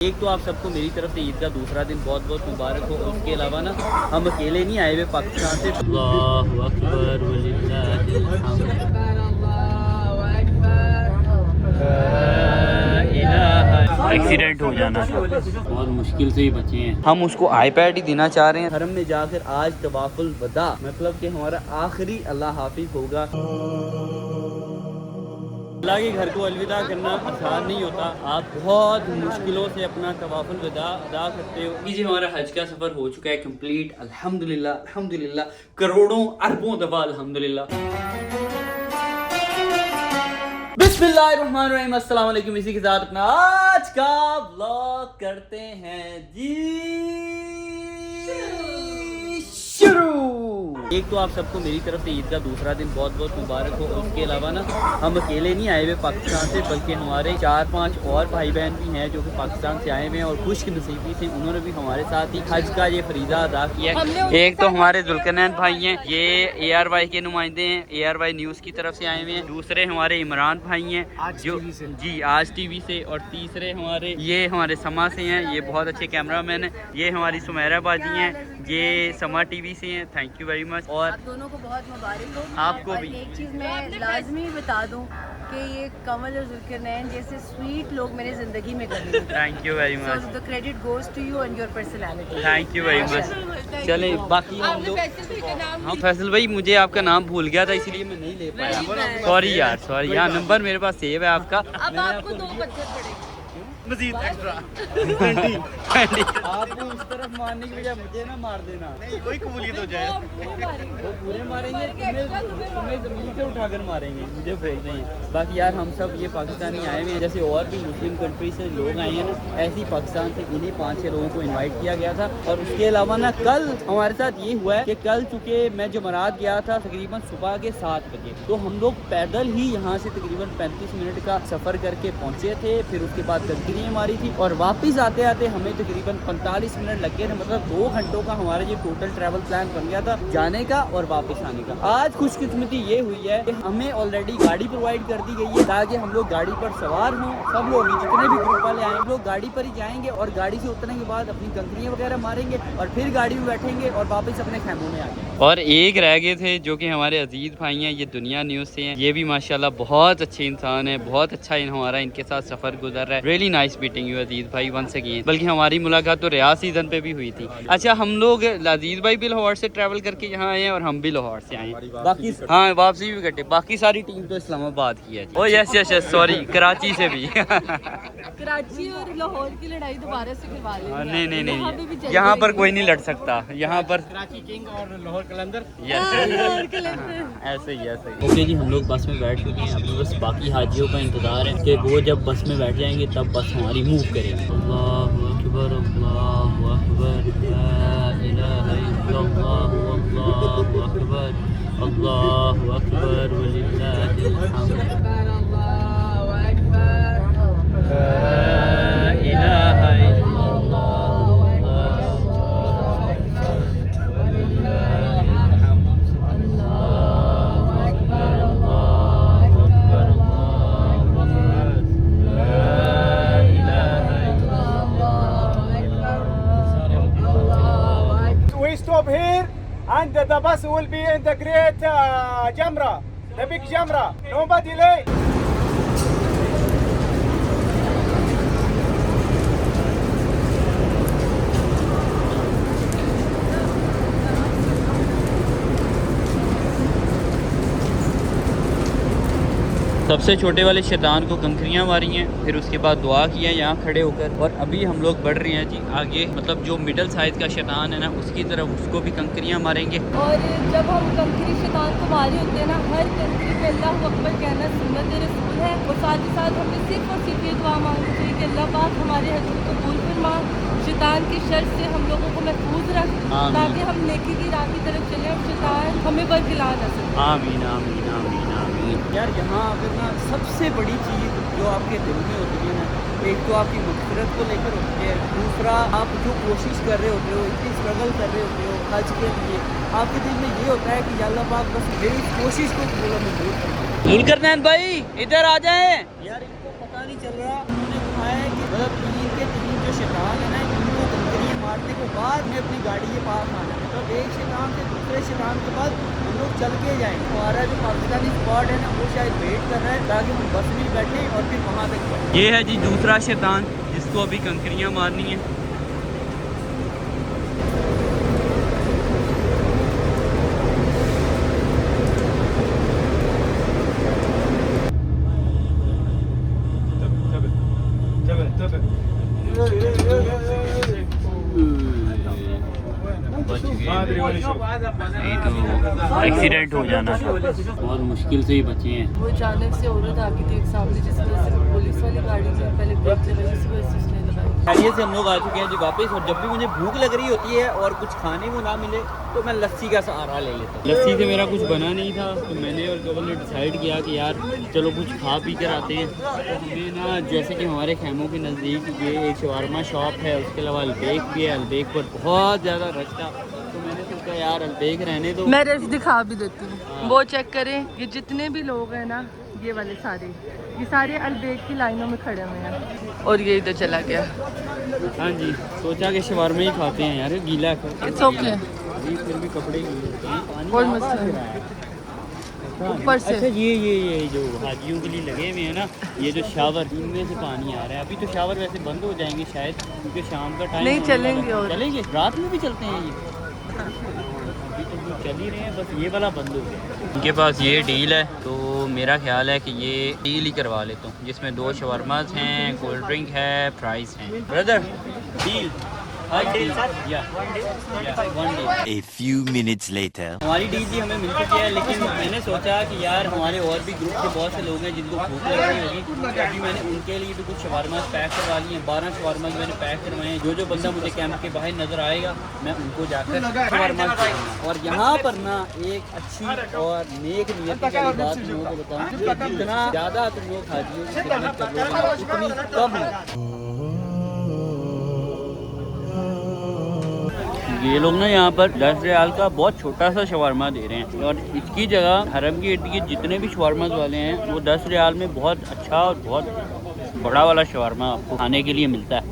एक तो आप सबको मेरी तरफ से ईद का दूसरा दिन बहुत बहुत मुबारक हो। उसके अलावा ना हम अकेले नहीं आए हुए पाकिस्तान से। अल्लाहु अकबर वलिल्लाहिल हम्द। एक्सीडेंट हो जाना था, बहुत मुश्किल से ही बचे हैं। हम उसको आईपैड ही देना चाह रहे हैं। हरम में जाकर आज तवाफुल वदा, मतलब कि हमारा आखिरी अल्लाह हाफिज होगा। अल्लाह के घर को अलविदा करना आसान नहीं होता। आप बहुत मुश्किलों से अपना तवाफुल विदा अदा करते हो। जी हमारा हज का सफ़र हो चुका है कंप्लीट, अल्हम्दुलिल्लाह अल्हम्दुलिल्लाह, करोड़ों अरबों दफा अल्हम्दुलिल्लाह। बिस्मिल्लाहिर्रहमानिर्रहीम, अस्सलाम वालेकुम। इसी के साथ अपना आज का व्लॉग करते हैं जी शुरू। एक तो आप सबको मेरी तरफ से ईद का दूसरा दिन बहुत बहुत मुबारक हो। उसके अलावा ना हम अकेले नहीं आए हुए पाकिस्तान से, बल्कि हमारे 4-5 और भाई बहन भी हैं जो कि पाकिस्तान से आए हुए हैं और खुशनसीबी से उन्होंने भी हमारे साथ ही हज का ये फरीदा अदा किया। एक तो हमारे जुल्करनैन भाई हैं, ये ARY के नुमाइंदे हैं, ARY न्यूज़ की तरफ से आए हुए हैं। दूसरे हमारे इमरान भाई हैं जो जी आज TV से, और तीसरे हमारे समा से हैं, ये बहुत अच्छे कैमरामैन हैं। ये हमारी सुमेरा बाजी हैं, ये समा TV से हैं। Thank you very much. और आप दोनों को बहुत मुबारक हो। आपको भी। एक चीज़ मैं लाजमी बता दूं कि ये कमल और जुल्करनैन जैसे स्वीट लोग मेरी ज़िंदगी में कभी नहीं। Thank you very much. The credit goes to you and your personality. Thank you very much. चले बाकी हम लोग, हाँ फैसल भाई मुझे आपका नाम भूल गया था इसलिए मैं नहीं ले पाया। सॉरी यार, सॉरी। यहाँ नंबर मेरे पास सेव है आपका। अब आपको 2 पत्थर पड़ेंगे मजीद एक्स्ट्रा। आपको उस तरफ मारने की बजाय मुझे ना मार देना। नहीं कोई कबूलियत हो जाए। वो पूरे मारेंगे, तुम्हें जमीन से उठाकर मारेंगे, मुझे फेंक देंगे। बाकी यार हम सब ये पाकिस्तानी आए हुए हैं, जैसे और भी मुस्लिम कंट्री से लोग आए हैं ना, ऐसे ही पाकिस्तान से इन्हीं 5-6 लोगों को इन्वाइट किया गया था। और उसके अलावा ना कल हमारे साथ ये हुआ है कि कल चूँकि मैं जमरात गया था तकरीबन सुबह के 7 बजे, तो हम लोग पैदल ही यहाँ से तकरीबन 35 मिनट का सफ़र करके पहुँचे थे। फिर उसके बाद मारी थी और वापस आते आते हमें तकरीबन 45 मिनट लग गए थे। मतलब 2 घंटों का हमारा ये टोटल ट्रैवल प्लान बन गया था, जाने का और वापस आने का। आज खुशकिस्मती ये हुई है कि हमें ऑलरेडी गाड़ी प्रोवाइड कर दी गई है ताकि हम लोग गाड़ी पर सवार हों। सब लोग जितने भी ग्रुप वाले आए लोग गाड़ी पर ही जाएंगे और गाड़ी से उतरने के बाद अपनी कंकरियाँ वगैरह मारेंगे और फिर गाड़ी में बैठेंगे और वापस अपने खैमों में आएंगे। और एक रह गए थे जो कि हमारे अजीज भाई हैं, ये दुनिया न्यूज़ से हैं। ये भी माशाल्लाह बहुत अच्छे इंसान है, बहुत अच्छा हमारा इनके साथ सफ़र गुजर रहा है। रियली नाइस मीटिंग यू अजीज भाई वंस अगेन। बल्कि हमारी मुलाकात तो रियाज सीजन पे भी हुई थी। अच्छा हम लोग अजीज भाई भी लाहौर से ट्रैवल करके यहाँ आए हैं और हम भी लाहौर से आए हैं। बाकी हाँ वापसी भी कटे। बाकी सारी टीम तो इस्लामाबाद की है। ओ yes yes yes sorry, Karachi से भी। कराची और लाहौर की लड़ाई दोबारा से करवा लेंगे। नहीं नहीं नहीं, यहाँ पर कोई नहीं लड़ सकता। यहाँ पर कराची किंग और लाहौर कलंदर। ऐसे ही ऐसे ही। ओके जी हम लोग बस में बैठ चुके हैं। अभी बस बाकी हाजियों का इंतज़ार है कि वो जब बस में बैठ जाएंगे तब बस हमारी मूव करेगी। अल्लाहु अकबर अल्लाहु अकबर ला इलाहा इल्लल्लाह अल्लाहु अकबर अल्लाहु अकबर वलिल्लाहिल हम्द। अल्लाहु अकबर ला इलाहा इल्लल्लाह stop here and the bus will be in the great Jamra, the big Jamra. Nobody late. सबसे छोटे वाले शैतान को कंकरियाँ मारी हैं, फिर उसके बाद दुआ किया यहाँ खड़े होकर। और अभी हम लोग बढ़ रहे हैं जी आगे, मतलब जो मिडल साइज़ का शैतान है ना उसकी तरफ, उसको भी कंकरियाँ मारेंगे। और जब हम कंकरी शैतान को मारे होते हैं ना, हर कंकरी पे अल्लाह अकबर कहना सुन्नत रसूल है। और साथ ही साथ हमें सिर्फ और सिर्फ ये दुआ मांगनी चाहिए कि अल्लाह पाक हमारे हज को कबूल फरमा, शैतान की शर से हम लोगों को महफूज रख, ताकि हम नेकी की राह की तरफ चलें और शैतान हमें बरखिला न सके। आमीन आमीन आमीन आमीन। यार यहाँ अगर ना सबसे बड़ी चीज़ जो आपके दिल में होती है ना, एक तो आपकी मग़फ़िरत को लेकर होती है, दूसरा आप जो कोशिश कर रहे होते हो, इतनी स्ट्रगल कर रहे होते हो हज के लिए, आपके दिल में ये होता है कि या अल्लाह पाक बस मेरी कोशिश को पूरा मंजूर कर दो। जुल्करनैन भाई इधर आ जाएं। यार इनको पता नहीं चल रहा, उन्होंने कहा है कि मतलब ईद के 3 जो बाद में अपनी गाड़ी के पास आना है। तो एक शतान से दूसरे शतान के बाद हम लोग चल के जाएंगे। हमारा जो पाकिस्तानी स्पॉट है ना वो शायद वेट कर रहा है ताकि हम बस में बैठें और फिर वहाँ तक जाएं। ये है जी दूसरा शतान जिसको अभी कंकरियाँ मारनी है। एक्सीडेंट हो जाना था, बहुत मुश्किल से ही बचे हैं। वो अचानक से औरत आ गई थी एक सामने, जिस वजह से पुलिस वाली गाड़ी से पहले ब्रेक लगाई, इस वजह से उसने लगाई। खैरियत से हम लोग आ चुके हैं जी वापस। और जब भी मुझे भूख लग रही होती है और कुछ खाने को ना मिले तो मैं लस्सी का सहारा ले लेता हूँ। लस्सी से मेरा कुछ बना नहीं था तो मैंने और कबल ने डिसाइड किया कि यार चलो कुछ खा पी कर आते हैं। तो हमें ना जैसे कि हमारे खैमों के नज़दीक ये एक शवारमा शॉप है, उसके अलावा अलबेक भी है। अलबेक पर बहुत ज़्यादा रश था तो मैंने सोचा यार अलबेक रहने दो। मैं रश दिखा भी देती हूँ, वो चेक करें। ये जितने भी लोग हैं ना, ये वाले सारे, ये सारे अलबेक की लाइनों में खड़े हुए हैं और ये इधर चला गया। हाँ जी, सोचा कि शवारमा ही खाते हैं यार, गीला इट्स ओके, फिर भी कपड़े कोई मसला नहीं। ऊपर से अच्छा ये जो हाजियों के लिए लगे हुए हैं ना, ये जो शावर, इनमें से पानी आ रहा है। अभी तो शावर वैसे बंद हो जाएंगे शायद क्योंकि शाम का टाइम नहीं चलेंगे। और चलेंगे रात में भी चलते हैं ये, अभी तो जो चल ही रहे हैं, बस ये वाला बंद हो गया। उनके पास ये डील है तो मेरा ख्याल है कि ये डील ही करवा लेता हूँ, जिसमें 2 शवरमाज हैं, कोल्ड ड्रिंक है, फ्राइज हैं। Brother deal A few minutes later. हमारी डील भी हमें मिल चुकी है, लेकिन मैंने सोचा कि यार हमारे और भी ग्रुप के बहुत से लोग हैं जिनको भूख लग रही होगी, तो अभी मैंने उनके लिए भी कुछ शवारमास पैक करवा लिए हैं। 12 शवारमास मैंने पैक करवाए हैं। जो बंदा मुझे कैंप के बाहर नज़र आएगा मैं उनको जाकर शवारमास खिलाऊंगा। और यहाँ पर ना एक अच्छी और नेक नियत वाली बात मैं लोगों को बताऊँ, जितना ज़्यादा तुम लोग हाजियों की खिदमत कर लोगे उतनी कम है। ये लोग ना यहाँ पर 10 रियाल का बहुत छोटा सा शवारमा दे रहे हैं और इसकी जगह हरम के इर्द गिर्द जितने भी शवारमाज वाले हैं वो 10 रियाल में बहुत अच्छा और बहुत बड़ा वाला शवारमा आपको खाने के लिए मिलता है।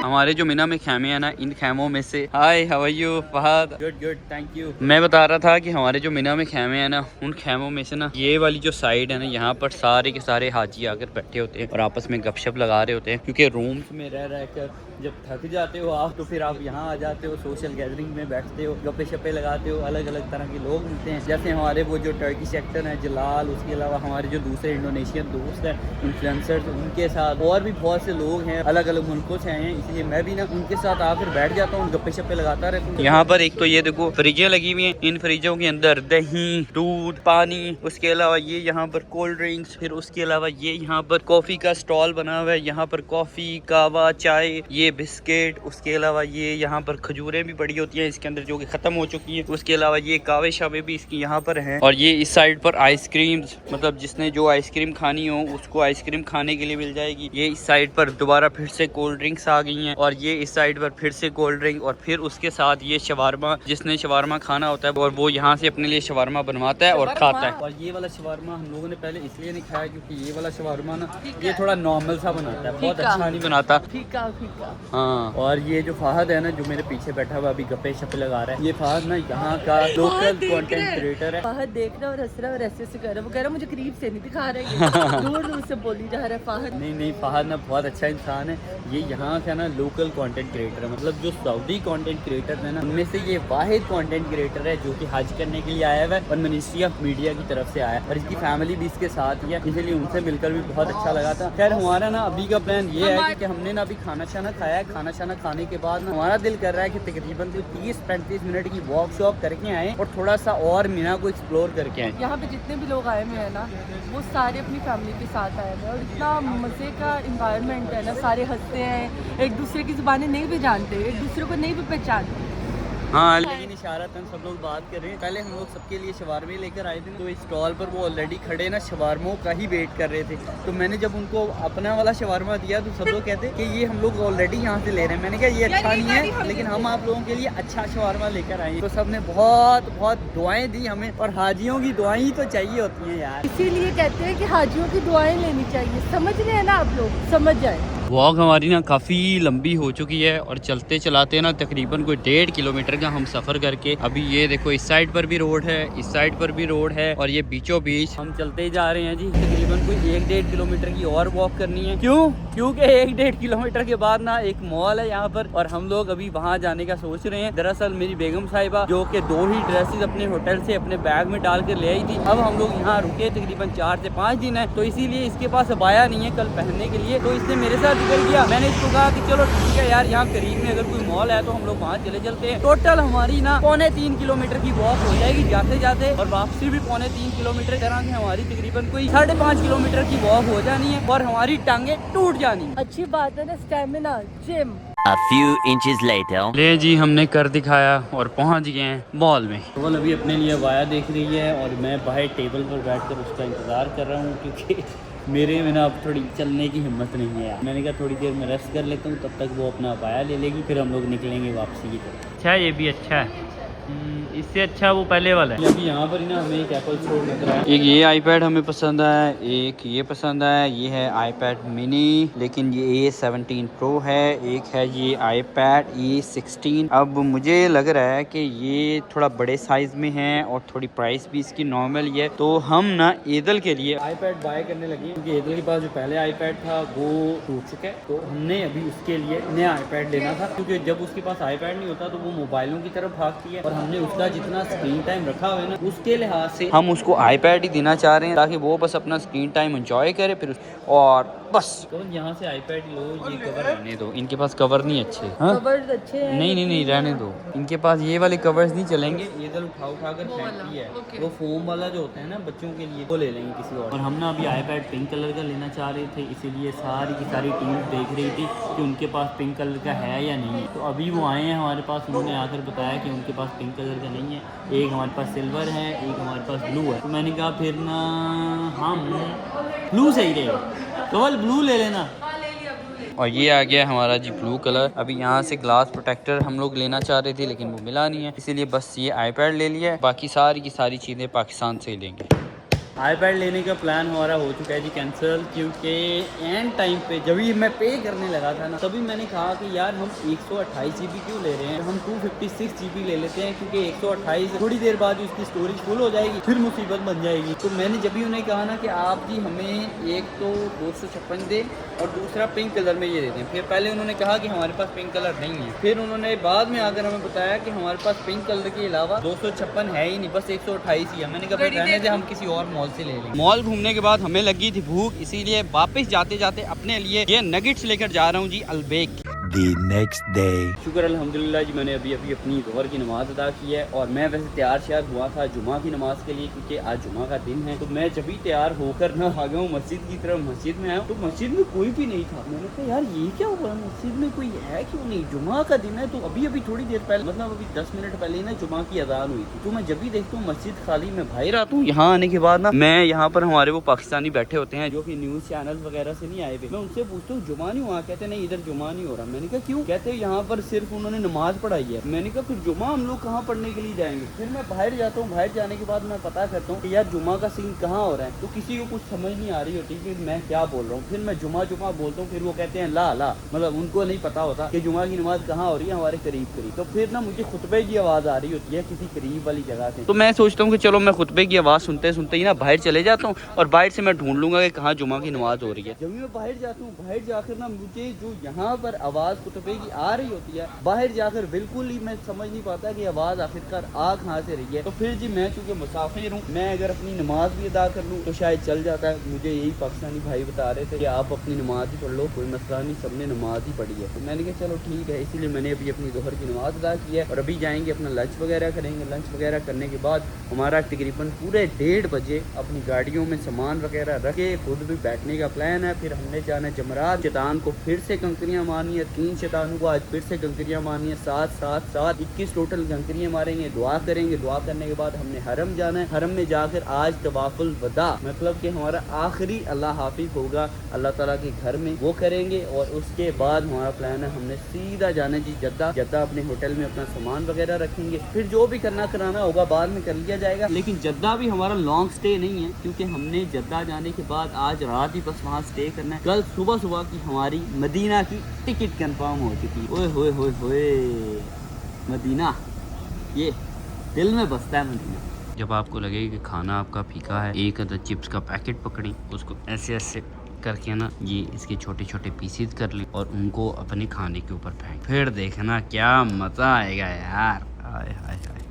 हमारे जो मिना में खैमे हैं ना, इन खैमों में से hi how are you Fahad, good thank you. मैं बता रहा था कि हमारे जो मिना में खैमे हैं ना, उन खैमों में से ना ये वाली जो साइड है ना, यहाँ पर सारे के सारे हाजी आकर बैठे होते हैं और आपस में गपशप लगा रहे होते हैं। क्योंकि रूम्स में रह कर जब थक जाते हो आप तो फिर आप यहाँ आ जाते हो, सोशल गैदरिंग में बैठते हो, गप्पे शप्पे लगाते हो, अलग अलग तरह के लोग मिलते हैं। जैसे हमारे वो जो टर्की सेक्टर है जलाल, उसके अलावा हमारे जो दूसरे इंडोनेशियन दोस्त हैं इन्फ्लुएंसर्स, उनके साथ और भी बहुत से लोग हैं अलग अलग मुल्कों से आए हैं, इसलिए मैं भी ना उनके साथ आकर बैठ जाता हूँ, गप्पे शप्पे लगाता रहता हूँ। यहाँ पर एक तो ये देखो फ्रिजें लगी हुई हैं, इन फ्रिजों के अंदर दही, दूध, पानी, उसके अलावा ये यहाँ पर कोल्ड ड्रिंक्स, फिर उसके अलावा ये यहाँ पर कॉफ़ी का स्टॉल बना हुआ है। यहाँ पर कॉफ़ी, कावा, चाय, ये बिस्किट, उसके अलावा ये यहाँ पर खजूरें भी पड़ी होती हैं इसके अंदर जो कि ख़त्म हो चुकी हैं। उसके अलावा ये कावे शावे भी इसकी यहाँ पर हैं। और ये इस साइड पर आइसक्रीम्स, मतलब जिसने जो आइसक्रीम खानी हो उसको आइसक्रीम खाने के लिए मिल जाएगी। ये इस साइड पर दोबारा फिर से कोल्ड ड्रिंक्स आ गई हैं और ये इस साइड पर फिर से कोल्ड ड्रिंक और फिर उसके साथ ये शवारमा, जिसने शवारमा खाना होता है और वो यहाँ से अपने लिए शवारमा बनवाता है और खाता है। और ये वाला शवारमा हम लोगों ने पहले इसलिए नहीं खाया क्योंकि ये वाला शवारमा ना ये थोड़ा नॉर्मल सा बनाता है, बहुत अच्छा नहीं बनाता। हाँ, और ये जो फहद है ना जो मेरे पीछे बैठा हुआ अभी गप्पे शप्पे लगा रहा है, ये फहद ना यहाँ का लोकल कंटेंट क्रिएटर है। फहद देख रहा और हंस रहा और ऐसे से कर रहा, वो कह रहा मुझे करीब से नहीं दिखा रहा है, दूर दूर से बोली जा रहा है फहद। नहीं फहद ना बहुत अच्छा इंसान है। ये यहाँ का ना लोकल कंटेंट क्रिएटर है, मतलब जो सऊदी कंटेंट क्रिएटर है ना उनमें से ये वाहिद कंटेंट क्रिएटर है जो कि हज करने के लिए आया हुआ है और मिनिस्ट्री ऑफ मीडिया की तरफ से आया है और इसकी फैमिली भी इसके साथ ही है, इसलिए उनसे मिलकर भी बहुत अच्छा लगा था। खैर हमारा ना अभी का प्लान ये है कि हमने ना अभी खाना शाना खाया है, खाना शाना खाने के बाद ना हमारा दिल कर रहा है कि तकरीबन 30-35 मिनट की वॉकशॉप करके आए और थोड़ा सा और मीना को एक्सप्लोर करके आए। यहाँ पे जितने भी लोग आए हुए हैं ना वो सारे अपनी फैमिली के साथ आए हुए हैं और इतना मज़े का इन्वायरमेंट है ना, सारे हंसते हैं, एक दूसरे की ज़ुबानें नहीं भी जानते, एक दूसरे को नहीं भी पहचानते। हाँ, लेकिन इशारतन सब लोग बात कर रहे हैं। पहले हम लोग सबके लिए शवारमे लेकर आए थे, तो इस स्टॉल पर वो ऑलरेडी खड़े ना शवारमों का ही वेट कर रहे थे। तो मैंने जब उनको अपना वाला शवारमा दिया तो सब लोग कहते कि ये हम लोग ऑलरेडी यहाँ से ले रहे हैं। मैंने कहा ये अच्छा नहीं है, लेकिन हम आप लोगों के लिए अच्छा शवारमा लेकर आए। तो सब ने बहुत बहुत दुआएं दी हमें, और हाजियों की दुआएं ही तो चाहिए होती हैं यार। इसीलिए कहते हैं कि हाजियों की दुआएं लेनी चाहिए। समझ रहे हैं ना आप लोग, समझ जाए। वॉक हमारी ना काफ़ी लंबी हो चुकी है, और चलते चलाते ना तकरीबन कोई 1.5 किलोमीटर का हम सफ़र करके अभी ये देखो इस साइड पर भी रोड है, इस साइड पर भी रोड है, और ये बीचों बीच हम चलते जा रहे हैं जी। तकरीबन कोई 1-1.5 किलोमीटर की और वॉक करनी है। क्योंकि 1-1.5 किलोमीटर के बाद ना एक मॉल है यहाँ पर, और हम लोग अभी वहाँ जाने का सोच रहे हैं। दरअसल मेरी बेगम साहिबा जो कि 2 ही ड्रेसेस अपने होटल से अपने बैग में डाल कर ले आई थी, अब हम लोग यहाँ रुके तकरीबन 4 से 5 दिन है, तो इसीलिए इसके पास अबाया नहीं है कल पहनने के लिए। तो इसने मेरे साथ निकल गया। मैंने इसको कहा कि चलो ठीक है यार, यहाँ करीब में अगर कोई मॉल है तो हम लोग वहाँ चले चलते हैं। टोटल हमारी ना 2.25 किलोमीटर की वॉक हो जाएगी जाते जाते, और वापसी भी 2.25 किलोमीटर तरह से हमारी तकरीबन कोई 5.5 किलोमीटर की वॉक हो जानी है, और हमारी टांगे टूट जानी। अच्छी बात है ना, stamina gym. A few inches later. ले जी, हमने कर दिखाया और पहुंच गए हैं मॉल में। वो अभी अपने लिए वाया देख रही है, और मैं बाहर टेबल पर बैठकर उसका इंतज़ार कर रहा हूँ, क्योंकि मेरे में ना अब थोड़ी चलने की हिम्मत नहीं है यार। मैंने कहा थोड़ी देर में रेस्ट कर लेता हूँ, तब तक वो अपना वाया ले लेगी, फिर हम लोग निकलेंगे वापसी की तरफ। अच्छा, ये भी अच्छा है, इससे अच्छा वो पहले वाला है। अभी यहाँ पर ही ना हमें एक एप्पल स्टोर नजर आया। एक ये आईपैड हमें पसंद आया, एक ये पसंद आया, ये है आईपैड मिनी, लेकिन ये A17 प्रो है। एक है ये आईपैड A16। अब मुझे लग रहा है कि ये थोड़ा बड़े साइज में है, और थोड़ी प्राइस भी इसकी नॉर्मल ही है। तो हम ना ईदल के लिए आईपैड बाय करने लगे, क्योंकि ईदल के पास जो पहले आईपैड था वो टूट चुका है, तो हमने अभी उसके लिए नया आईपैड लेना था। क्योंकि जब उसके पास आईपैड नहीं होता तो वो मोबाइलों की तरफ भागती है, और हमने उसका जितना स्क्रीन टाइम रखा हुआ है ना, उसके लिहाज से हम उसको आईपैड ही देना चाह रहे हैं, ताकि वो बस अपना स्क्रीन टाइम एंजॉय करे फिर और बस। तो यहाँ से आईपैड लो, ये कवर रहने दो, इनके पास कवर नहीं अच्छे। हाँ? कवर्स अच्छे हैं। नहीं रहने दो, इनके पास ये वाले कवर्स नहीं चलेंगे। ये इधर उठा कर फेंकती है, वो फोम वाला जो होता है ना बच्चों के लिए, वो ले लेंगे किसी और हम ना अभी आईपैड पिंक कलर का लेना चाह रहे थे, इसीलिए सारी की सारी टीम देख रही थी कि उनके पास पिंक कलर का है या नहीं है। तो अभी वो आए हैं हमारे पास, उन्होंने आकर बताया कि उनके पास पिंक कलर का नहीं है, एक हमारे पास सिल्वर है, एक हमारे पास ब्लू है। तो मैंने कहा फिर ना हम ब्लू सही रहेगा, केवल ब्लू ले लेना। और ये आ गया हमारा जी ब्लू कलर। अभी यहाँ से ग्लास प्रोटेक्टर हम लोग लेना चाह रहे थे, लेकिन वो मिला नहीं है, इसीलिए बस ये आईपैड ले लिया है। बाकी सारी की सारी चीज़ें पाकिस्तान से ही लेंगे। आईपैड लेने का प्लान हमारा हो चुका है जी कैंसिल, क्योंकि एंड टाइम पे जब भी मैं पे करने लगा था ना, तभी मैंने कहा कि यार हम 128 GB क्यों ले रहे हैं, हम 256 GB ले लेते हैं, क्योंकि 128 थोड़ी देर बाद उसकी स्टोरेज फुल हो जाएगी, फिर मुसीबत बन जाएगी। तो मैंने जब भी उन्हें कहा ना कि आप जी हमें एक तो 256 दें, और दूसरा पिंक कलर में ये दे दें। फिर पहले उन्होंने कहा कि हमारे पास पिंक कलर नहीं है, फिर उन्होंने बाद में आकर हमें बताया कि हमारे पास पिंक कलर के अलावा 256 है ही नहीं, बस 128 ही है। मैंने कहा फिर रहने दे, हम किसी और मॉल से ले लेंगे। मॉल घूमने के बाद हमें लगी थी भूख, इसीलिए वापस जाते जाते अपने लिए ये नगेट्स लेकर जा रहा हूँ जी अल्बेक। The next day. शुक्र अल्हम्दुलिल्लाह जी, मैंने अभी अपनी ज़ोहर की नमाज़ अदा की है, और मैं वैसे तैयार श्यार हुआ था जुमा की नमाज़ के लिए, क्योंकि आज जुमा का दिन है। तो मैं जब भी तैयार होकर ना आ गया हूँ मस्जिद की तरफ, मस्जिद में आया तो मस्जिद में कोई भी नहीं था। मैंने कहा यार ये क्या हुआ, मस्जिद में कोई है क्यों नहीं, जुमा का दिन है। तो अभी थोड़ी देर पहले, मतलब अभी 10 मिनट पहले ना जुमा की अजान हुई थी। तो मैं जब भी देखता हूँ मस्जिद खाली, मैं बाहर आता हूँ। यहाँ आने के बाद ना मैं यहाँ पर हमारे वो पाकिस्तानी बैठे होते हैं जो कि न्यूज़ चैनल वगैरह से नहीं आए हुए, मैं उनसे पूछता हूँ जुमा नहीं हुआ, कहते नहीं इधर जुमा नहीं हो रहा। मैंने कहा क्यों, कहते यहाँ पर सिर्फ उन्होंने नमाज पढ़ाई है। मैंने कहा फिर जुमा हम लोग कहाँ पढ़ने के लिए जाएंगे। फिर मैं बाहर जाता हूँ, बाहर जाने के बाद मैं पता करता हूँ कि यार जुमा का सीन कहाँ हो रहा है। तो किसी को कुछ समझ नहीं आ रही होती कि मैं क्या बोल रहा हूँ। फिर मैं जुमा बोलता हूँ, फिर वो कहते हैं ला मतलब उनको नहीं पता होता कि जुमा की नमाज कहाँ हो रही है, हमारे करीब। तो फिर ना मुझे खुतबे की आवाज़ आ रही होती है किसी करीब वाली जगह से। तो मैं सोचता हूँ कि चलो मैं खुतबे की आवाज़ सुनते सुनते ही ना बाहर चले जाता हूँ, और बाहर से मैं ढूंढ लूंगा कि कहाँ जुमा की नमाज हो रही है। जब मैं बाहर जाता हूँ, बाहर जाकर ना मुझे जो यहाँ पर आवाज़ खुतबे की आ रही होती है, बाहर जाकर बिल्कुल ही मैं समझ नहीं पाता कि आवाज़ आखिरकार आ कहाँ से रही है। तो फिर जी मैं चूँकि मुसाफिर हूँ, मैं अगर अपनी नमाज भी अदा कर लूँ तो शायद चल जाता है। मुझे यही पाकिस्तानी भाई बता रहे थे कि आप अपनी नमाज ही पढ़ लो, कोई मसला नहीं, सबने नमाज ही पढ़ी है। तो मैंने कहा चलो ठीक है, इसीलिए मैंने अभी अपनी दोहर की नमाज अदा की है, और अभी जाएंगे अपना लंच वगैरह करेंगे। लंच वगैरह करने के बाद हमारा तकरीबन पूरे 1:30 बजे अपनी गाड़ियों में सामान वगैरह रख के खुद भी बैठने का प्लान है। फिर हमने जाना जमरात, शैतान को फिर से कंकरियाँ मारनी है, 3 शैतानों को आज फिर से कंकरियाँ मारनी है, 7 21 टोटल कंकरियाँ मारेंगे, दुआ करेंगे। दुआ करने के बाद हमने हरम जाना है। हरम में जाकर आज तवाफुल वदा मतलब कि हमारा आखिरी अल्लाह हाफिज होगा अल्लाह ताला के घर में, वो करेंगे। और उसके बाद हमारा प्लान है हमने सीधा जाना जी जद्दा। जद्दा अपने होटल में अपना सामान वगैरह रखेंगे, फिर जो भी करना कराना होगा बाद में कर लिया जाएगा। लेकिन जद्दा भी हमारा लॉन्ग स्टे नहीं है, क्योंकि हमने जद्दा जाने के बाद आज रात ही बस वहाँ स्टे करना है। कल सुबह की हमारी मदीना की टिकट कंफर्म हो चुकी है। ओए होए होए होए, मदीना ये दिल में बसता है मदीना। जब आपको लगे कि खाना आपका फीका है, एक अदर चिप्स का पैकेट पकड़ी, उसको ऐसे ऐसे करके ना ये इसके छोटे छोटे पीसेस कर लें और उनको अपने खाने के ऊपर फेंक, फिर देखना क्या मज़ा आएगा यार। हाय हाय हाय,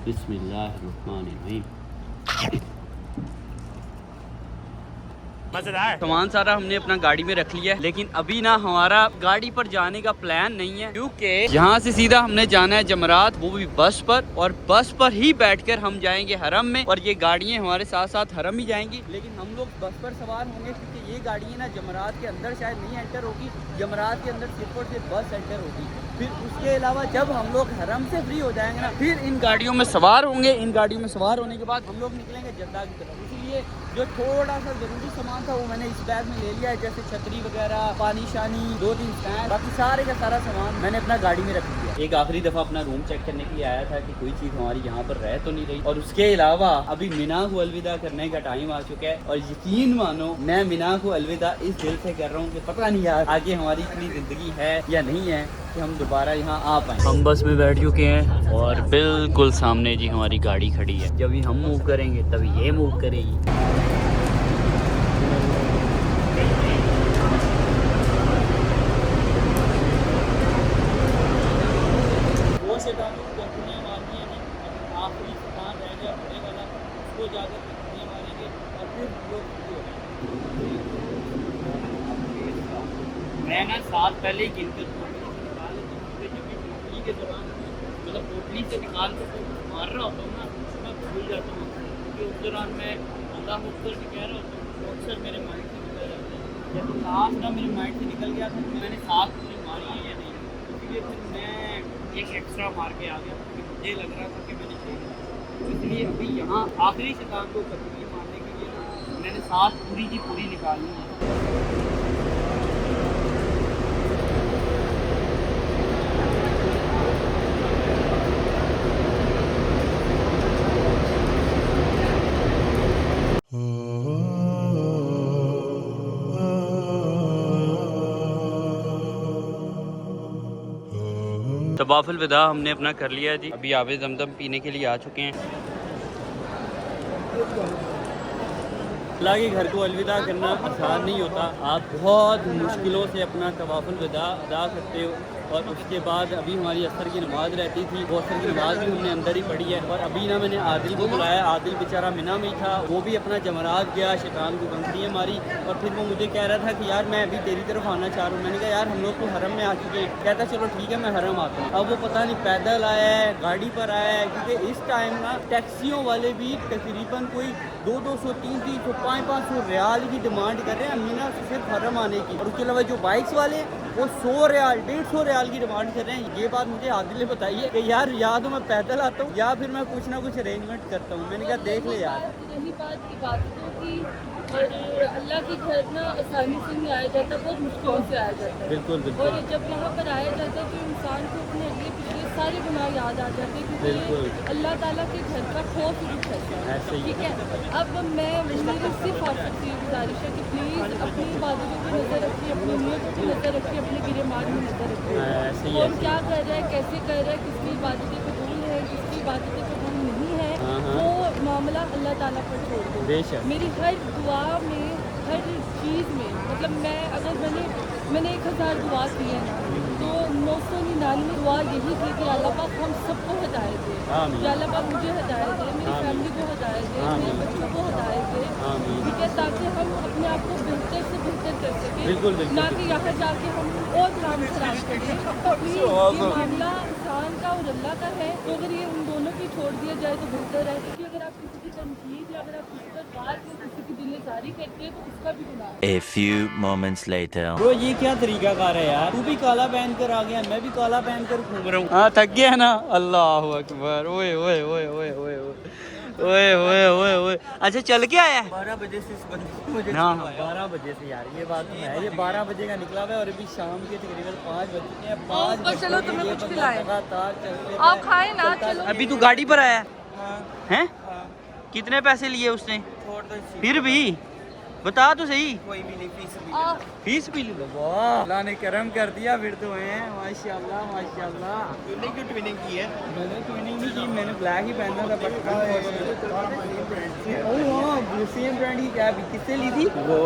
बिस्मिल्लाहिर्रहमानिर्रहीम। मजेदार सामान सारा हमने अपना गाड़ी में रख लिया है, लेकिन अभी ना हमारा गाड़ी पर जाने का प्लान नहीं है, क्योंकि यहाँ से सीधा हमने जाना है जमरात, वो भी बस पर, और बस पर ही बैठकर हम जाएंगे हरम में। और ये गाड़ियाँ हमारे साथ साथ हरम ही जाएंगी, लेकिन हम लोग बस पर सवार होंगे, क्योंकि ये गाड़ियाँ ना जमरात के अंदर शायद नहीं एंटर होगी। जमरात के अंदर सिर्फ और सिर्फ बस एंटर होगी। फिर उसके अलावा जब हम लोग हरम से फ्री हो जाएंगे ना, फिर इन गाड़ियों में सवार होंगे। इन गाड़ियों में सवार होने के बाद हम लोग निकलेंगे जद्दा की तरफ। इसीलिए जो थोड़ा सा ज़रूरी सामान था वो मैंने इस बैग में ले लिया है, जैसे छतरी वगैरह, पानी शानी, 2-3 स्नैक्स, बाकी सारे का सारा सामान मैंने अपना गाड़ी में रख लिया। एक आखिरी दफ़ा अपना रूम चेक करने के लिए आया था कि कोई चीज़ हमारी यहाँ पर रह तो नहीं रही। और उसके अलावा अभी मिना को अलविदा करने का टाइम आ चुका है, और यकीन मानो मैं मिना को अलविदा इस दिल से कर रहा हूँ कि पता नहीं यार आगे हमारी इतनी ज़िंदगी है या नहीं है कि हम दोबारा यहाँ आ पाए। हम बस में बैठ चुके हैं और बिल्कुल सामने जी हमारी गाड़ी खड़ी है। जब भी हम मूव करेंगे तभी ये मूव करेगी। मैं ना साथ पहले ही गिन कर के दौरान मतलब पोटली से निकाल कर मार रहा होता हूँ ना, मैं भूल जाता हूँ, क्योंकि उस दौरान मैं अल्लाह अकबर से कह रहा होता हूँ, अक्सर मेरे माइंड से निकल जाता है। जब लास्ट ना मेरे माइंड से निकल गया था तो मैंने साथ पूरी मारी है या नहीं, इसलिए फिर मैं एक एक्स्ट्रा मार के आ गया, क्योंकि मुझे लग रहा था कि मैंने सही किया। इसलिए अभी यहाँ आखिरी शैतान को कतली मारने के लिए मैंने साथ पूरी की पूरी निकालनी है। तवाफुल विदा हमने अपना कर लिया है जी। अभी आबे जमजम पीने के लिए आ चुके हैं। अल्लाह के घर को अलविदा करना आसान नहीं होता। आप बहुत मुश्किलों से अपना तवाफुल विदा अदा करते हो। और उसके बाद अभी हमारी असर की नमाज़ रहती थी, वो असर की नमाज़ भी हमने अंदर ही पढ़ी है। और अभी ना मैंने आदिल को बुलाया, आदिल बेचारा मिना में ही था, वो भी अपना जमरात गया, शैतान को कंकरियाँ मारी। और फिर वो मुझे कह रहा था कि यार मैं अभी तेरी तरफ आना चाह रहा हूँ। मैंने कहा यार हम लोग तो हरम में आ चुके हैं। कहता चलो ठीक है मैं हरम आता हूँ। अब वो पता नहीं पैदल आया है, गाड़ी पर आया है, क्योंकि इस टाइम ना टैक्सियों वाले भी तकरीबन कोई 200, 300, 500 रियाल की डिमांड कर रहे हैं मीना से सिर्फ हरम आने की। और उसके अलावा जो बाइक्स वाले वो 100 रियाल, 150 रियाल की डिमांड कर रहे हैं। ये बात मुझे आदिल ने बताई है कि यार या तो मैं पैदल आता हूँ या फिर मैं कुछ ना कुछ अरेंजमेंट करता हूँ। मैंने कहा देख ले यार। रही बात इबादतों की, और अल्लाह के घर ना आसानी से नहीं आया जाता, बहुत मुश्किलों से आया जाता है। बिल्कुल बिल्कुल। और जब यहाँ पर आया जाता है तो इंसान को अपने अगले पिछले सारे गुनाह याद आ जाते हैं, क्योंकि अल्लाह ताला के घर का खौफ ही है। ठीक है, अब मैं मेरी सिर्फ आपसे गुजारिश है कि प्लीज़ अपनी इबादतों पर नज़र रखिए, अपनी नीयतों पर नज़र रखिए, अपने गिरेमार में नज़र रखिए। कौन क्या कर रहा है, कैसे कर रहा है, किसकी इबादतें कबूल है, किसकी इबादतें कबूल नहीं है, वो मामला अल्लाह ताला पर छोड़ दो। मेरी हर दुआ में, हर चीज़ में, मतलब मैं अगर मैंने 1000 दुआ की है ना, तो 999 दुआ यही थी कि अल्लाह पाक हम सबको हिदायत दे, कि अल्लाह पाक मुझे हिदायत दे, मेरी फैमिली को हिदायत दे, मेरे बच्चों को हिदायत दे, ठीक है, ताकि हम अपने आप को बेहतर से बेहतर कर सकें, ना कि यहाँ जाके हम और काम खराब करें। ये मामला इंसान का और अल्लाह का है, तो अगर ये उन दोनों की छोड़ दिया जाए तो बेहतर है। क्योंकि अगर आप किसी की तनकीद या अगर आप किसी पर बात किसी की तुमने सारी करती है तो उसका भी गुनाह है। A few moments later. Bro ये क्या तरीका कार है यार, तू भी काला पहन कर आ गया, मैं भी काला पहन कर घूम रहा हूँ। हाँ थक गया ना, अल्लाह अकबर, ओए ओए ओए ओए ओए ओए ओए ओए ओए। अच्छा चल के आया है 12 बजे से इस बंदे मुझे ना 12 बजे से यार, ये बात तो है, ये 12 बजे का निकला हुआ है और अभी शाम के तकरीबन 5 बजे हैं। 5 बजे चलो तुम्हें कुछ खिलाएं, लगातार चलते आप खाए ना। चलो अभी तू गाड़ी पर आया हैं? कितने पैसे लिए उसने? फिर भी बता तो सही। कोई भी नहीं, फीस भी लो। वाह अल्लाह ने करम कर दिया फिर तो हैं, माशाल्लाह माशाल्लाह। तूने क्यों ट्विनिंग की है? मैंने ट्विनिंग नहीं की, मैंने ब्लैक ही पहना था बट सेम ब्रांड की कैप किससे ली थी? वो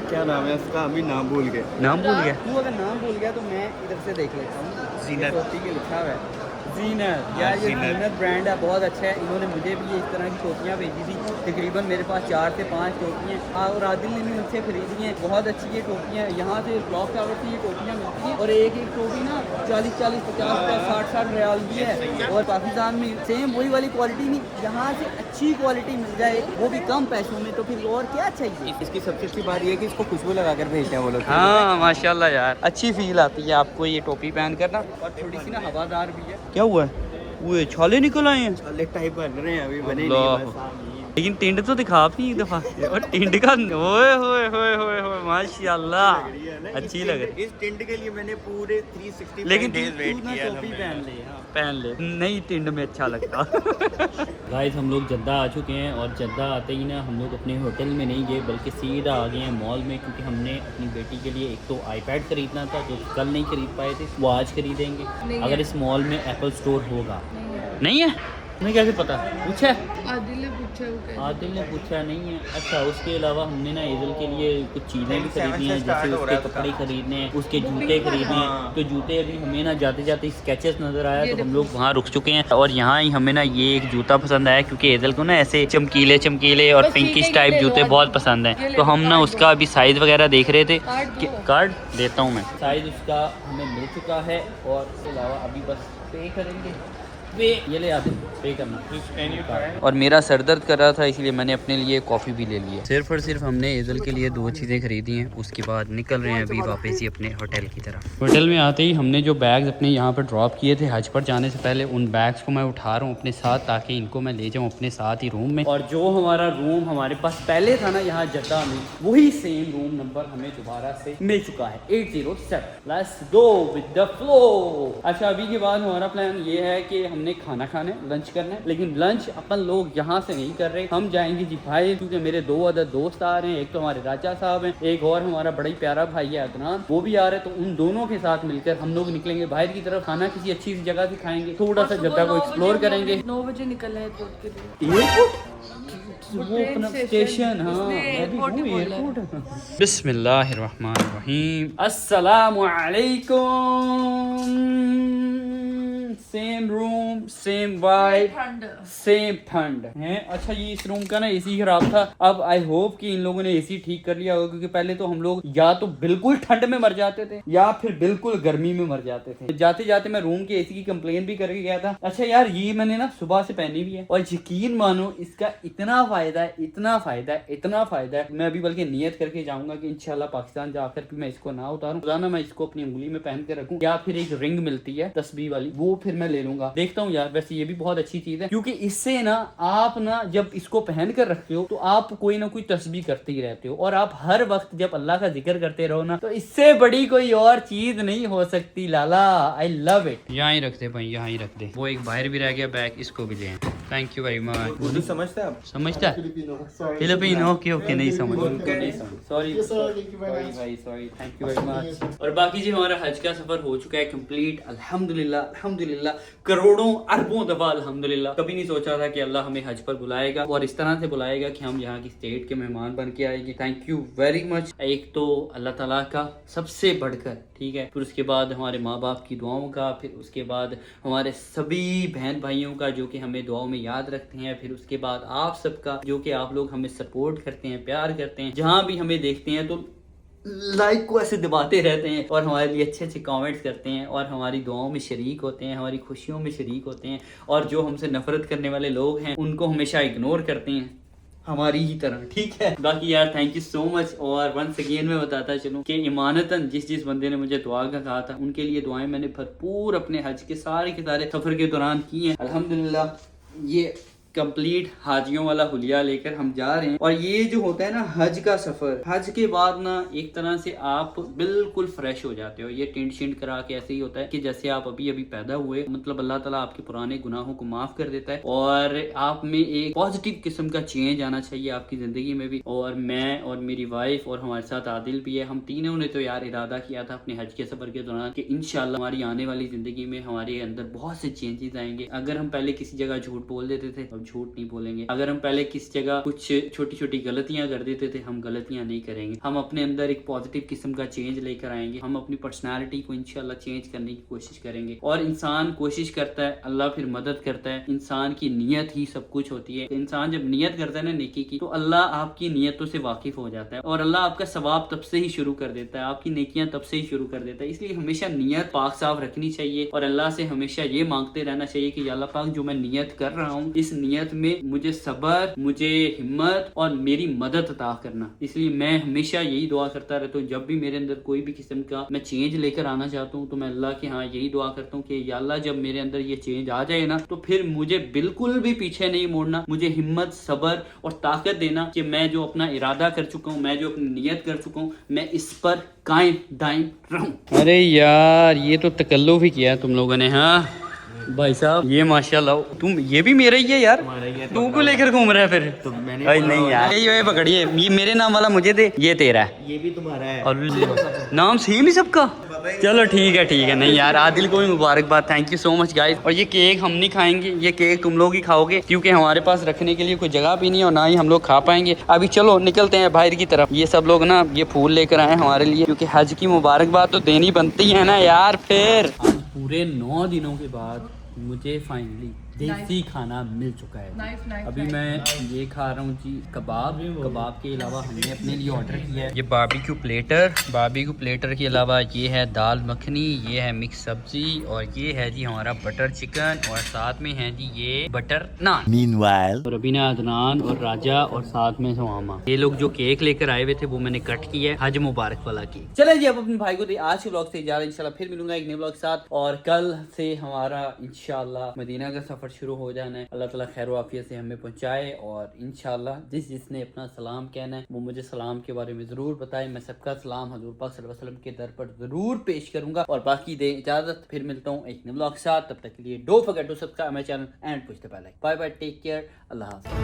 क्या नाम है उसका, अभी नाम भूल गए। नाम भूल गया? तू अगर नाम भूल गया तो मैं इधर से देख लेता हूँ। जीनत टोपी के लिखा हुआ है जीनत। यार ये जीनत ब्रांड है, बहुत अच्छा है। इन्होंने मुझे भी ये इस तरह की टोपियाँ भेजी थी, तकरीबन मेरे पास 4 से 5 टोपियाँ और आदिल ने भी मुझसे खरीदी हैं। बहुत अच्छी ये टोपियाँ, यहाँ से ब्लॉक टावर से ये टोपियाँ मिलती हैं और एक एक टोपी ना 40-40, 50-50, 60-60 रियाल भी है। और पाकिस्तान में सेम वही वाली क्वालिटी नहीं, यहाँ से अच्छी क्वालिटी मिल जाए वो भी कम पैसों में, तो फिर और क्या चाहिए। इसकी सबसे अच्छी बात ये है कि इसको खुशबू लगा कर भेजते हैं वो लोग। हाँ माशाल्लाह यार, अच्छी फील आती है आपको ये टोपी पहन कर ना, और थोड़ी सी ना हवादार भी है। क्या हुआ है? वो छाले निकल आए हैं, छाले टाइप बन रहे हैं, अभी बने अल्लाह। नहीं बस। लेकिन टिंड तो दिखा अपनी एक दफा। और टिंड का ओए होए होए होए होए माशाल्लाह अच्छी लग रही है। इस टिंड के लिए मैंने पूरे 360 लेकिन डेज वेट तू ना किया। टोपी पहन ले, हाँ पहन ले, नहीं टिंड में अच्छा लगता। गाइस हम लोग जद्दा आ चुके हैं और जद्दा आते ही ना हम लोग अपने होटल में नहीं गए बल्कि सीधा आ गए हैं मॉल में, क्योंकि हमने अपनी बेटी के लिए एक तो आईपैड खरीदना था जो कल नहीं खरीद पाए थे, वो आज खरीदेंगे अगर इस मॉल में एप्पल स्टोर होगा। नहीं है? तुम्हें कैसे पता? पूछा? आदिल ने पूछा, वो आदिल ने पूछा नहीं है। अच्छा उसके अलावा हमने ना एजल के लिए कुछ चीज़ें भी खरीदनी हैं, जैसे उसके कपड़े खरीदने हैं, उसके जूते खरीदने हैं। तो जूते अभी हमें ना जाते जाते स्केचेस नज़र आया तो हम लोग वहाँ रुक चुके हैं और यहाँ ही हमें ना ये एक जूता पसंद आया, क्योंकि एजल को ना ऐसे चमकीले चमकीले और पिंकिश टाइप जूते बहुत पसंद हैं। तो हम ना उसका अभी साइज़ वगैरह देख रहे थे। कार्ड देता हूँ मैं, साइज़ उसका हमें मिल चुका है और इसके अलावा अभी बस पे करेंगे। ये ले आते पे करना। और मेरा सर दर्द कर रहा था इसलिए मैंने अपने लिए कॉफ़ी भी ले ली है। सिर्फ और सिर्फ हमने एजल के लिए 2 चीज़ें खरीदी हैं, उसके बाद निकल रहे हैं अभी वापस ही अपने होटल की तरफ। होटल में आते ही हमने जो बैग्स अपने यहाँ पर ड्रॉप किए थे हज पर जाने से पहले, उन बैग्स को मैं उठा रहा हूँ अपने साथ ताकि इनको मैं ले जाऊँ अपने साथ ही रूम में। और जो हमारा रूम हमारे पास पहले था ना यहाँ जद्दा में, वही सेम रूम नंबर हमें दोबारा से मिल चुका है 807। Let's go with the flow. अच्छा अभी के बाद हमारा प्लान ये है कि हमने खाना खाना है, लंच करना है, लेकिन लंच अपन लोग यहाँ से नहीं कर रहे, हम जाएंगे जी भाई, क्योंकि मेरे 2 अदर दोस्त आ रहे हैं। एक तो हमारे राजा साहब हैं, एक और हमारा बड़ा ही प्यारा भाई है अदनान, वो भी आ रहे हैं। तो उन दोनों के साथ मिलकर हम लोग निकलेंगे बाहर की तरफ, खाना किसी अच्छी सी जगह से खाएंगे, थोड़ा सा जद्दा को एक्सप्लोर करेंगे। 9 बजे निकलना है एयरपोर्ट के लिए। वो अपना स्टेशन, हाँ एयरपोर्ट। बिस्मिल्लाहिर्रहमानिर्रहीम, अस्सलामु अलैकुम। Same room, same vibe, same ठंड है। अच्छा ये इस रूम का ना एसी खराब था, अब आई होप कि इन लोगों ने एसी ठीक कर लिया होगा, क्योंकि पहले तो हम लोग या तो बिल्कुल ठंड में मर जाते थे या फिर बिल्कुल गर्मी में मर जाते थे। जाते जाते मैं रूम के एसी की कंप्लेन भी करके गया था। अच्छा यार ये मैंने ना सुबह से पहनी भी है और यकीन मानो इसका इतना फायदा है, इतना फायदा है, इतना फायदा है। मैं अभी बल्कि नियत करके जाऊंगा कि इंशाल्लाह पाकिस्तान जाकर मैं इसको ना उतारूं, रोजाना मैं इसको अपनी उंगली में पहन के रखूं, या फिर एक रिंग मिलती है तस्बीह वाली, वो फिर मैं ले लूंगा। देखता हूँ यार, वैसे ये भी बहुत अच्छी चीज है, क्योंकि इससे ना आप ना जब इसको पहन कर रखते हो तो आप कोई ना कोई तस्बीह करते ही रहते हो, और आप हर वक्त जब अल्लाह का जिक्र करते रहो ना, तो इससे बड़ी कोई और चीज नहीं हो सकती लाला। I love it. यहाँ ही रख दे भाई, यहाँ ही रख दे। वो एक बाहर भी रह गया बैग, इसको भी ले। Thank you very much. Urdu समझता है आप? समझता है फिलिपिनो? ओके ओके, नहीं समझ, सॉरी भाई, sorry, thank you very much. और बाकी जी हमारा हज का सफर हो चुका है कंप्लीट, अल्हम्दुलिल्लाह अल्हम्दुलिल्लाह, करोड़ों अरबों दफा अल्हम्दुलिल्लाह। कभी नहीं सोचा था कि अल्लाह हमें हज पर बुलाएगा और इस तरह से बुलाएगा कि हम यहाँ की स्टेट के मेहमान बन के आएंगे। Thank you very much. एक तो अल्लाह ताला का सबसे बढ़कर, ठीक है, फिर उसके बाद हमारे माँ बाप की दुआओं का, फिर उसके बाद हमारे सभी बहन भाइयों का जो कि हमें दुआओं में याद रखते हैं, फिर उसके बाद आप सबका जो कि आप लोग हमें सपोर्ट करते हैं, प्यार करते हैं, जहाँ भी हमें देखते हैं तो लाइक को ऐसे दबाते रहते हैं और हमारे लिए अच्छे अच्छे कमेंट्स करते हैं और हमारी दुआओं में शरीक होते हैं, हमारी खुशियों में शरीक होते हैं, और जो हमसे नफरत करने वाले लोग हैं उनको हमेशा इग्नोर करते हैं। हमारी ही तरह, ठीक है। बाकी यार थैंक यू सो मच। और वंस अगेन मैं बताता चलूं कि ईमानतन जिस बंदे ने मुझे दुआ का कहा था, उनके लिए दुआएं मैंने भरपूर अपने हज के सारे सफर के दौरान की हैं। अल्हम्दुलिल्लाह ये कंप्लीट हाजियों वाला हुलिया लेकर हम जा रहे हैं। और ये जो होता है ना हज का सफर, हज के बाद ना एक तरह से आप बिल्कुल फ्रेश हो जाते हो। ये टेंट शेंट करा के ऐसे ही होता है कि जैसे आप अभी अभी पैदा हुए, मतलब अल्लाह ताला आपके पुराने गुनाहों को माफ कर देता है और आप में एक पॉजिटिव किस्म का चेंज आना चाहिए आपकी जिंदगी में भी। और मैं और मेरी वाइफ और हमारे साथ आदिल भी है, हम तीनों ने तो यार इरादा किया था अपने हज के सफर के दौरान कि इंशाल्लाह हमारी आने वाली जिंदगी में हमारे अंदर बहुत से चेंजेस आएंगे। अगर हम पहले किसी जगह झूठ बोल देते थे, अब झूठ नहीं बोलेंगे। अगर हम पहले किसी जगह कुछ छोटी छोटी गलतियां कर देते थे, हम गलतियां नहीं करेंगे। हम अपने अंदर एक पॉजिटिव किस्म का चेंज लेकर आएंगे। हम अपनी पर्सनालिटी को इंशाल्लाह चेंज करने की कोशिश करेंगे। और इंसान कोशिश करता है, अल्लाह फिर मदद करता है। इंसान की नीयत ही सब कुछ होती है। इंसान जब नीयत करता है ना नेकी की, तो अल्लाह आपकी नीयतों से वाकिफ हो जाता है और अल्लाह आपका सवाब तब से ही शुरू कर देता है, आपकी नेकियां तब से ही शुरू कर देता है। इसलिए हमेशा नीयत पाक साफ रखनी चाहिए और अल्लाह से हमेशा ये मांगते रहना चाहिए कि अल्लाह पाक जो मैं नीयत कर रहा हूँ, इस नीयत में मुझे सबर, मुझे हिम्मत और मेरी मदद अता करना। इसलिए मैं हमेशा यही दुआ करता रहता हूँ। जब भी मेरे अंदर कोई भी किस्म का मैं चेंज लेकर आना चाहता हूँ तो मैं अल्लाह के हाँ यही दुआ करता हूँ कि या अल्लाह जब मेरे अंदर ये चेंज आ जाए ना, तो फिर मुझे बिल्कुल भी पीछे नहीं मोड़ना। मुझे हिम्मत, सबर और ताकत देना कि मैं जो अपना इरादा कर चुका हूँ, मैं जो अपनी नियत कर चुका हूँ, मैं इस पर कायम दायम रहूं। अरे यार ये तो तकल्लुफ ही किया तुम लोगों ने। हाँ भाई साहब ये माशाल्लाह, तुम ये भी मेरा ही है यार, तू को लेकर घूम रहा है फिर? तो मैंने नहीं यार, ये पकड़िए, ये मेरे नाम वाला मुझे दे, ये तेरा है, ये भी तुम्हारा है। और नाम सेम ही सबका? चलो ठीक है नहीं यार, आदिल को भी मुबारकबाद, thank you so much guys. और ये केक हम नहीं खाएंगे, ये केक तुम लोग ही खाओगे क्योंकि हमारे पास रखने के लिए कोई जगह भी नहीं है और ना ही हम लोग खा पाएंगे। अभी चलो निकलते हैं बाहर की तरफ। ये सब लोग ना ये फूल लेकर आए हमारे लिए क्योंकि हज की मुबारकबाद तो देनी बनती है ना यार। फिर आज पूरे 9 दिनों के बाद मुझे फाइनली देसी खाना मिल चुका है। अभी मैं ये खा रहा हूँ जी कबाब के अलावा हमने अपने लिए ऑर्डर किया है ये बारबेक्यू प्लेटर के अलावा ये है दाल मखनी, ये है मिक्स सब्जी और ये है जी हमारा बटर चिकन और साथ में है जी ये बटर नान। Meanwhile, और अभी ना अदनान और राजा और साथ में सुहामा, ये लोग जो केक लेकर आए हुए थे वो मैंने कट किया है, हज मुबारक वाला केक। चले जी अब अपने भाई को आज के ब्लॉग से इजाज़त, इंशाल्लाह फिर मिलूंगा एक नए ब्लॉग के साथ। और कल से हमारा इंशाल्लाह मदीना का सफर शुरू हो जाना है। अल्लाह ताला खैर आफियत से हमें पहुंचाए और इंशाल्लाह जिसने अपना सलाम कहना है वो मुझे सलाम के बारे में जरूर बताए। मैं सबका सलाम हजूर पाक सल्लल्लाहु अलैहि वसल्लम के दर पर जरूर पेश करूंगा। और बाकी दे इजाजत, फिर मिलता हूँ एक नए ब्लॉग के साथ। तब तक के लिए don't forget to subscribe my channel and push the bell icon. Bye bye, take care, अल्लाह हाफ़िज़।